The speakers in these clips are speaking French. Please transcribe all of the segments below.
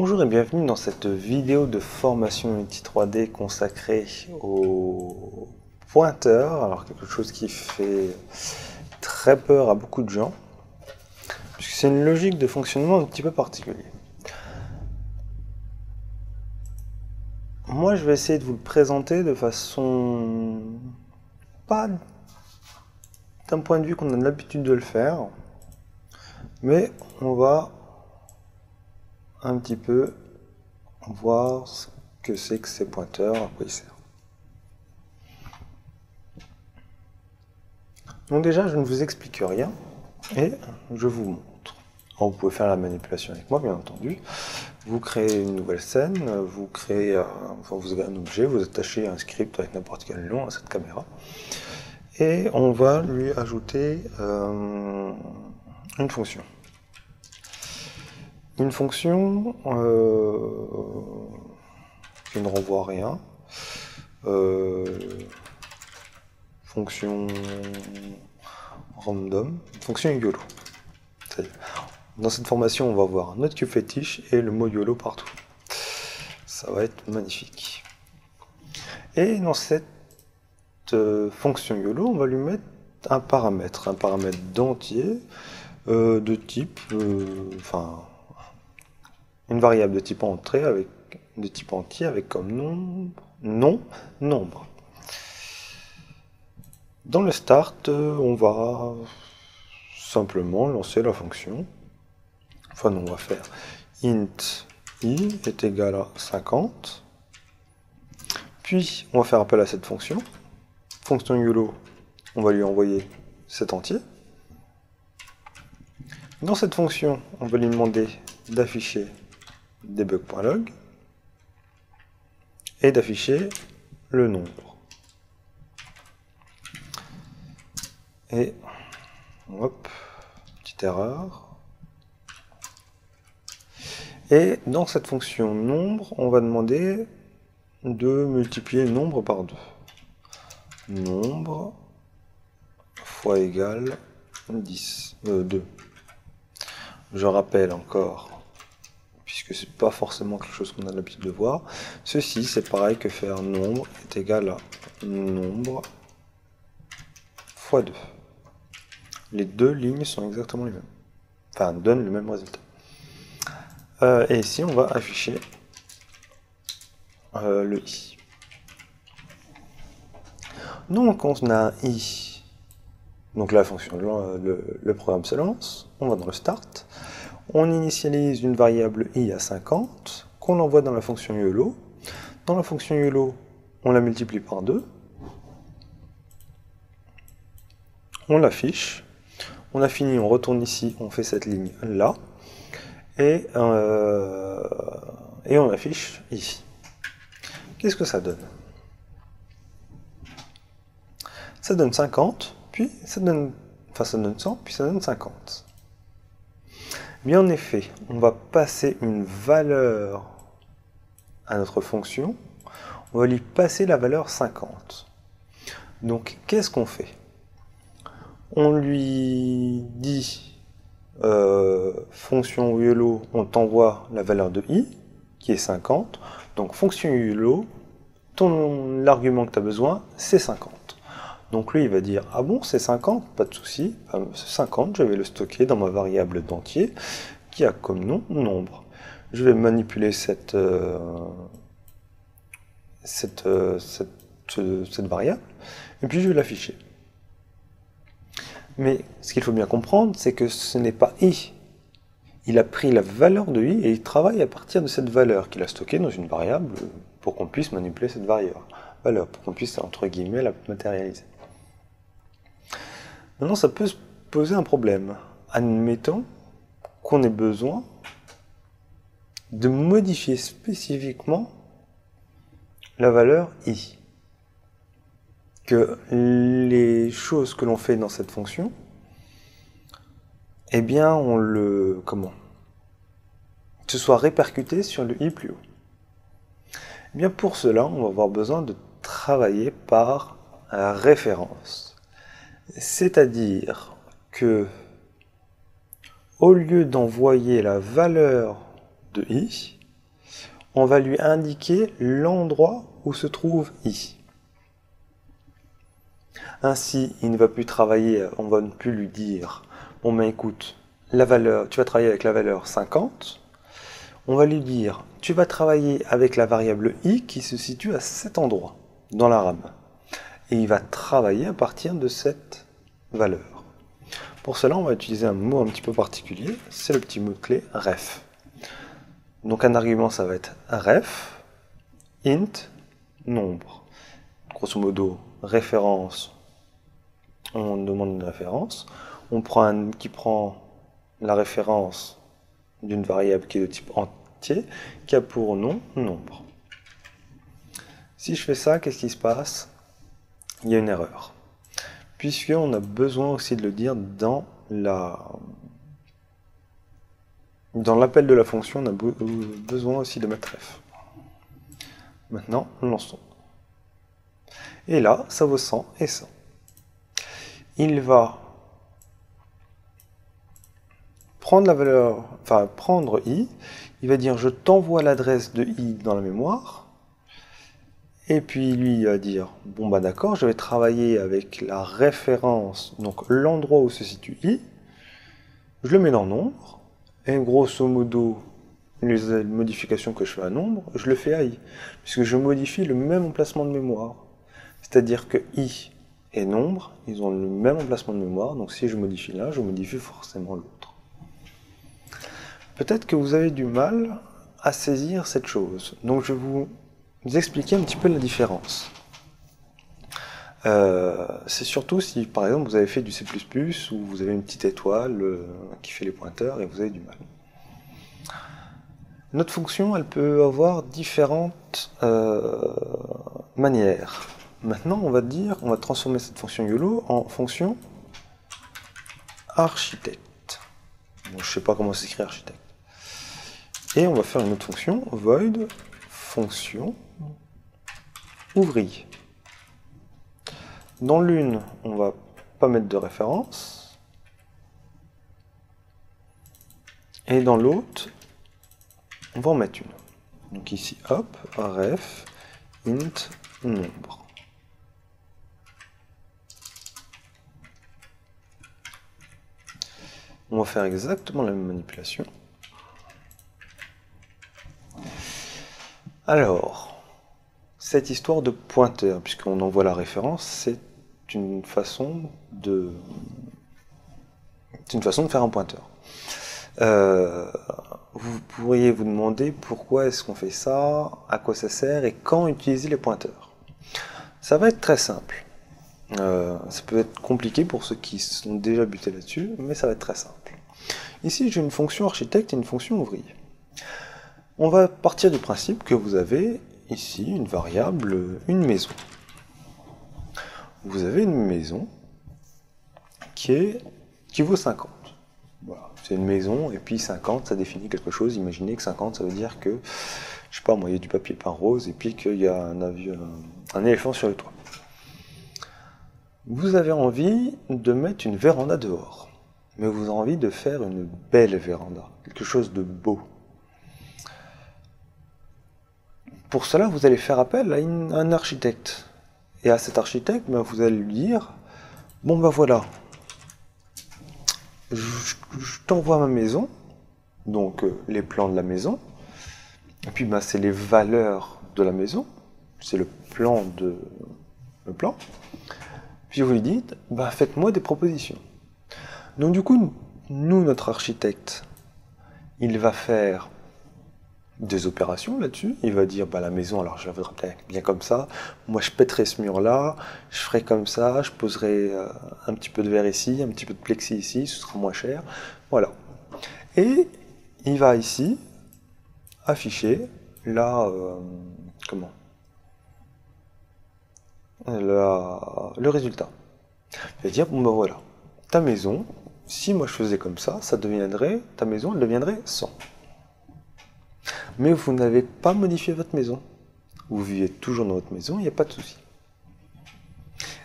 Bonjour et bienvenue dans cette vidéo de formation Unity 3D consacrée au pointeur. Alors quelque chose qui fait très peur à beaucoup de gens, puisque c'est une logique de fonctionnement un petit peu particulière. Moi je vais essayer de vous le présenter de façon pas d'un point de vue qu'on a l'habitude de le faire, mais on va un petit peu voir ce que c'est que ces pointeurs, à quoi ils servent. Donc déjà, je ne vous explique rien et je vous montre. Alors, vous pouvez faire la manipulation avec moi, bien entendu. Vous créez une nouvelle scène, vous créez, vous avez un objet, vous attachez un script avec n'importe quel nom à cette caméra, et on va lui ajouter une fonction. Une fonction qui ne renvoie à rien. Fonction random, fonction YOLO. Dans cette formation, on va voir notre cube fétiche et le mot YOLO partout. Ça va être magnifique. Et dans cette fonction YOLO, on va lui mettre un paramètre d'entier de type, une variable de type entrée de type entier avec comme nombre. Dans le start, on va simplement lancer la fonction. Enfin non, on va faire int i est égal à 50. Puis on va faire appel à cette fonction. Fonction YOLO, on va lui envoyer cet entier. Dans cette fonction, on va lui demander d'afficher debug.log et d'afficher le nombre. Et hop, petite erreur. Et dans cette fonction nombre, on va demander de multiplier nombre par 2. Nombre fois égal 2. Je rappelle encore, puisque c'est pas forcément quelque chose qu'on a l'habitude de voir, ceci c'est pareil que faire nombre est égal à nombre fois 2. Les deux lignes sont exactement les mêmes. Enfin, donnent le même résultat. Et ici, on va afficher le i. Donc, on a un i. Donc, la fonction, le programme se lance. On va dans le start. On initialise une variable i à 50 qu'on envoie dans la fonction YOLO. Dans la fonction YOLO, on la multiplie par 2. On l'affiche. On a fini, on retourne ici, on fait cette ligne là, et on affiche ici. Qu'est-ce que ça donne? Ça donne 50, puis ça donne 100, puis ça donne 50. Bien en effet, on va passer une valeur à notre fonction, on va lui passer la valeur 50. Donc qu'est-ce qu'on fait? On lui dit fonction YOLO, on t'envoie la valeur de i, qui est 50. Donc fonction YOLO, l'argument que tu as besoin, c'est 50. Donc lui, il va dire, ah bon, c'est 50, pas de souci, c'est 50, je vais le stocker dans ma variable d'entier, qui a comme nom nombre. Je vais manipuler cette variable, et puis je vais l'afficher. Mais ce qu'il faut bien comprendre, c'est que ce n'est pas i. Il a pris la valeur de i et il travaille à partir de cette valeur qu'il a stockée dans une variable pour qu'on puisse manipuler cette valeur, pour qu'on puisse, entre guillemets, la matérialiser. Maintenant, ça peut se poser un problème. Admettons qu'on ait besoin de modifier spécifiquement la valeur i. Que les choses que l'on fait dans cette fonction, eh bien, ce soit répercuté sur le i plus haut. Eh bien, pour cela, on va avoir besoin de travailler par référence. C'est-à-dire que, au lieu d'envoyer la valeur de i, on va lui indiquer l'endroit où se trouve i. Ainsi, il ne va plus travailler, on va ne plus lui dire, bon ben écoute, la valeur, tu vas travailler avec la valeur 50, on va lui dire, tu vas travailler avec la variable i qui se situe à cet endroit, dans la RAM. Et il va travailler à partir de cette valeur. Pour cela, on va utiliser un mot un petit peu particulier, c'est le petit mot-clé ref. Donc un argument, ça va être ref, int, nombre. Grosso modo, référence, on demande une référence. On prend qui prend la référence d'une variable qui est de type entier, qui a pour nom nombre. Si je fais ça, qu'est-ce qui se passe? Il y a une erreur. Puisqu'on a besoin aussi de le dire dans l'appel de la fonction, on a besoin aussi de mettre ref. Maintenant, lançons. Et là, ça vaut 100 et 100. Il va prendre la valeur, enfin prendre i, il va dire je t'envoie l'adresse de i dans la mémoire, et puis lui il va dire bon bah d'accord, je vais travailler avec la référence, donc l'endroit où se situe i, je le mets dans nombre, et grosso modo les modifications que je fais à nombre, je le fais à i, puisque je modifie le même emplacement de mémoire, c'est-à-dire que i et nombre, ils ont le même emplacement de mémoire, donc si je modifie l'un, je modifie forcément l'autre. Peut-être que vous avez du mal à saisir cette chose, donc je vais vous expliquer un petit peu la différence. C'est surtout si, par exemple, vous avez fait du C++ ou vous avez une petite étoile qui fait les pointeurs et vous avez du mal. Notre fonction, elle peut avoir différentes manières. Maintenant, on va transformer cette fonction YOLO en fonction architecte. Bon, je ne sais pas comment s'écrit architecte. Et on va faire une autre fonction, void fonction ouvrier. Dans l'une, on va pas mettre de référence. Et dans l'autre, on va en mettre une. Donc ici, hop, ref, int, nombre. On va faire exactement la même manipulation. Alors, cette histoire de pointeur, puisqu'on envoie la référence, c'est une façon de faire un pointeur. Vous pourriez vous demander pourquoi est-ce qu'on fait ça, à quoi ça sert et quand utiliser les pointeurs. Ça va être très simple. Ça peut être compliqué pour ceux qui sont déjà butés là-dessus, mais ça va être très simple. Ici, j'ai une fonction architecte et une fonction ouvrier. On va partir du principe que vous avez ici une variable, une maison. Vous avez une maison qui vaut 50. Voilà, c'est une maison, et puis 50, ça définit quelque chose. Imaginez que 50, ça veut dire que, je sais pas, moi, il y a du papier peint rose, et puis qu'il y a un éléphant sur le toit. Vous avez envie de mettre une véranda dehors, mais vous avez envie de faire une belle véranda, quelque chose de beau. Pour cela, vous allez faire appel à un architecte. Et à cet architecte, ben, vous allez lui dire, bon ben voilà, je t'envoie ma maison, donc les plans de la maison, et puis ben, c'est les valeurs de la maison, c'est le plan. Puis vous lui dites, ben, faites-moi des propositions. Donc du coup, nous, notre architecte, il va faire des opérations là-dessus, il va dire bah, la maison, alors je la voudrais bien comme ça, moi je pèterai ce mur là, je ferai comme ça, je poserai un petit peu de verre ici, un petit peu de plexi ici, ce sera moins cher, voilà. Et il va ici afficher le résultat. Il va dire bon ben voilà, ta maison, si moi je faisais comme ça, ta maison elle deviendrait 100. Mais vous n'avez pas modifié votre maison. Vous vivez toujours dans votre maison, il n'y a pas de souci.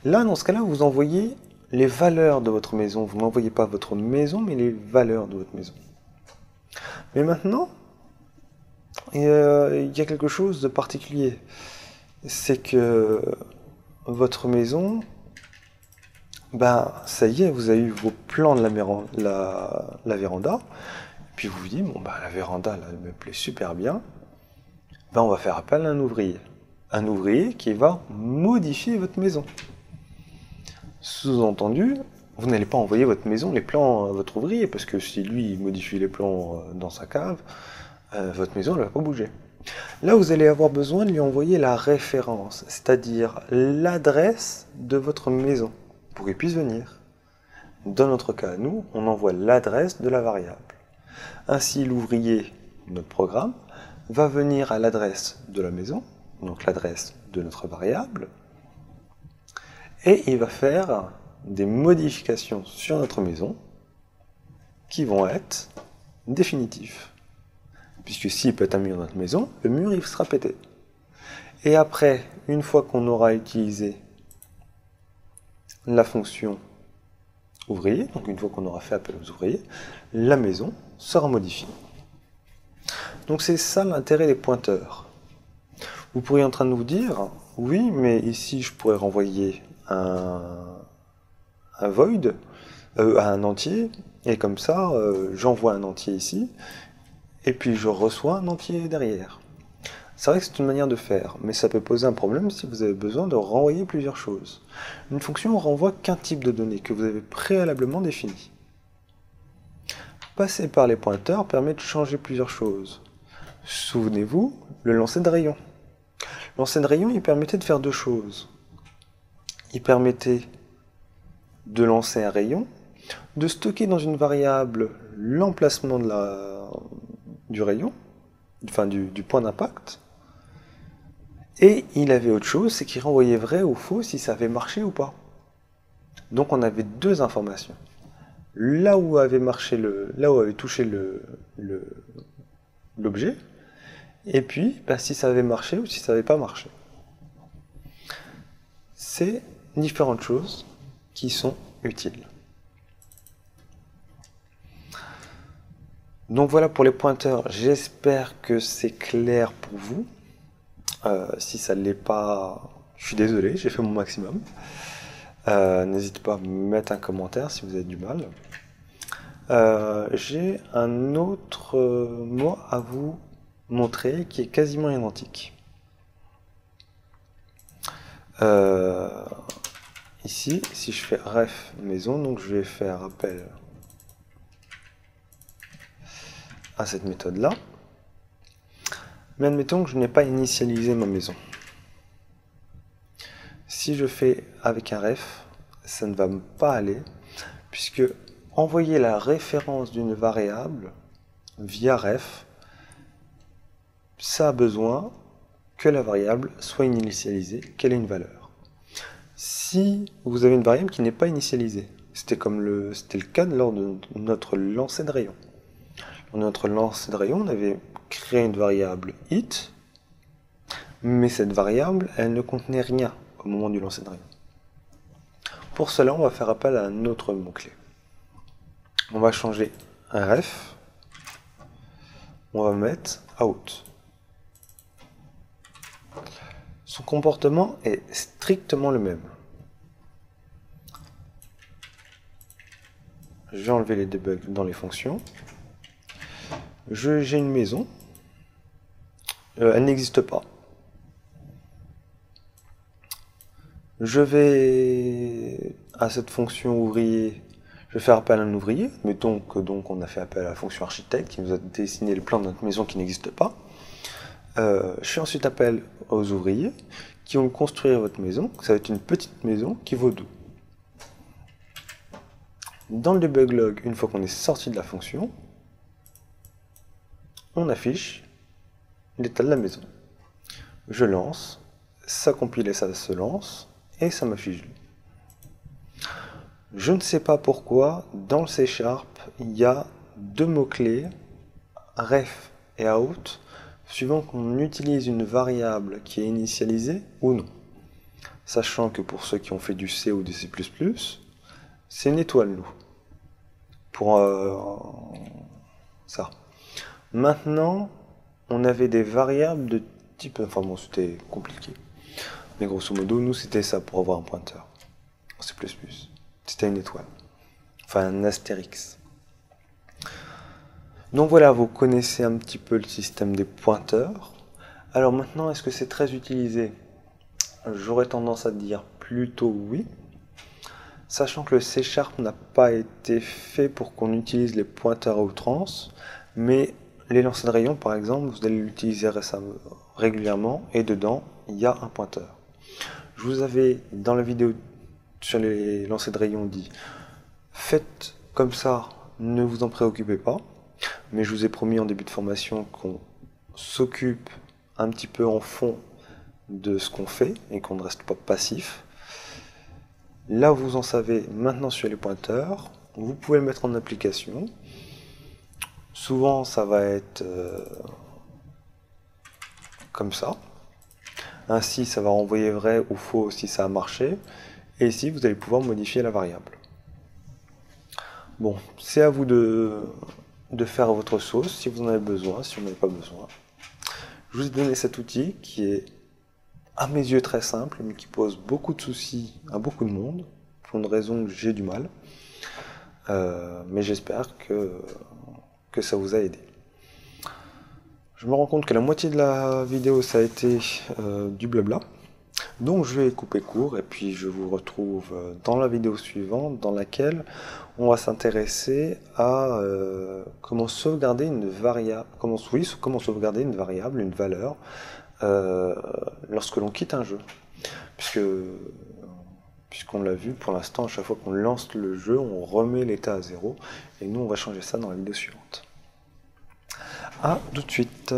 Là, dans ce cas-là, vous envoyez les valeurs de votre maison. Vous n'envoyez pas votre maison, mais les valeurs de votre maison. Mais maintenant, Et il y a quelque chose de particulier. C'est que votre maison, ben ça y est, vous avez eu vos plans de la véranda. Puis vous vous dites, bon ben la véranda là, elle me plaît super bien. Ben on va faire appel à un ouvrier. Un ouvrier qui va modifier votre maison. Sous-entendu, vous n'allez pas envoyer votre maison, les plans à votre ouvrier, parce que si lui il modifie les plans dans sa cave, votre maison ne va pas bouger. Là, vous allez avoir besoin de lui envoyer la référence, c'est-à-dire l'adresse de votre maison, pour qu'il puisse venir. Dans notre cas, nous, on envoie l'adresse de la variable. Ainsi, l'ouvrier, notre programme, va venir à l'adresse de la maison, donc l'adresse de notre variable, et il va faire des modifications sur notre maison qui vont être définitives. Puisque s'il pète un mur dans notre maison, le mur il sera pété. Et après, une fois qu'on aura utilisé la fonction ouvrier, donc une fois qu'on aura fait appel aux ouvriers, la maison sera modifiée. Donc c'est ça l'intérêt des pointeurs. Vous pourriez en train de vous dire, oui, mais ici je pourrais renvoyer un void, à un entier, et comme ça, j'envoie un entier ici, et puis je reçois un entier derrière. C'est vrai que c'est une manière de faire, mais ça peut poser un problème si vous avez besoin de renvoyer plusieurs choses. Une fonction ne renvoie qu'un type de données que vous avez préalablement défini. Passer par les pointeurs permet de changer plusieurs choses. Souvenez-vous, le lancer de rayon. Le lancer de rayon, il permettait de faire deux choses. Il permettait de lancer un rayon, de stocker dans une variable l'emplacement du rayon, enfin du point d'impact, et il avait autre chose, c'est qu'il renvoyait vrai ou faux si ça avait marché ou pas. Donc on avait deux informations. Là où avait touché l'objet, et puis si ça avait marché ou si ça n'avait pas marché. C'est différentes choses qui sont utiles. Donc voilà pour les pointeurs, j'espère que c'est clair pour vous. Si ça ne l'est pas, je suis désolé, j'ai fait mon maximum. N'hésitez pas à me mettre un commentaire si vous avez du mal. J'ai un autre mot à vous montrer qui est quasiment identique. Ici, si je fais ref maison, donc je vais faire appel à cette méthode-là. Mais admettons que je n'ai pas initialisé ma maison. Si je fais avec un ref, ça ne va pas aller, puisque envoyer la référence d'une variable via ref, ça a besoin que la variable soit initialisée, qu'elle ait une valeur. Si vous avez une variable qui n'est pas initialisée, c'était le cas lors de notre lancer de rayon. Dans notre lancer de rayon, on avait créé une variable it, mais cette variable, elle ne contenait rien au moment du lancer de rayon. Pour cela, on va faire appel à un autre mot-clé. On va changer un ref, on va mettre out. Son comportement est strictement le même. Je vais enlever les debugs dans les fonctions. J'ai une maison. Elle n'existe pas. Je vais à cette fonction ouvrier, je vais faire appel à un ouvrier. Mettons que donc on a fait appel à la fonction architecte qui nous a dessiné le plan de notre maison qui n'existe pas. Je fais ensuite appel aux ouvriers qui vont construire votre maison. Ça va être une petite maison qui vaut 2. Dans le debug log, une fois qu'on est sorti de la fonction, on affiche l'état de la maison. Je lance, ça compile et ça se lance, et ça m'affiche. Je ne sais pas pourquoi, dans le C#, il y a deux mots-clés, ref et out, suivant qu'on utilise une variable qui est initialisée ou non. Sachant que pour ceux qui ont fait du C ou du C++, c'est une étoile, nous. Pour ça. Maintenant, on avait des variables de type... Enfin bon, c'était compliqué. Mais grosso modo, nous, c'était ça pour avoir un pointeur. C++. C'était une étoile. Enfin, un astérix. Donc voilà, vous connaissez un petit peu le système des pointeurs. Alors maintenant, est-ce que c'est très utilisé? J'aurais tendance à dire plutôt oui. Sachant que le C# n'a pas été fait pour qu'on utilise les pointeurs à outrance, mais les lancers de rayons, par exemple, vous allez l'utiliser régulièrement, et dedans, il y a un pointeur. Je vous avais, dans la vidéo sur les lancers de rayons, dit faites comme ça, ne vous en préoccupez pas, mais je vous ai promis en début de formation qu'on s'occupe un petit peu en fond de ce qu'on fait, et qu'on ne reste pas passif. Là, vous en savez maintenant sur les pointeurs. Vous pouvez le mettre en application. Souvent, ça va être comme ça. Ainsi, ça va renvoyer vrai ou faux si ça a marché. Et ici, vous allez pouvoir modifier la variable. Bon, c'est à vous de faire votre sauce, si vous en avez besoin, si vous n'en avez pas besoin. Je vous ai donné cet outil qui est, à mes yeux, très simple, mais qui pose beaucoup de soucis à beaucoup de monde, pour une raison que j'ai du mal. Mais j'espère que ça vous a aidé. Je me rends compte que la moitié de la vidéo, ça a été du blabla. Donc je vais couper court, et puis je vous retrouve dans la vidéo suivante, dans laquelle on va s'intéresser à comment sauvegarder une variable, comment sauvegarder une variable, une valeur, lorsque l'on quitte un jeu. Puisqu'on l'a vu, pour l'instant, à chaque fois qu'on lance le jeu, on remet l'état à 0, et nous on va changer ça dans la vidéo suivante. A tout de suite.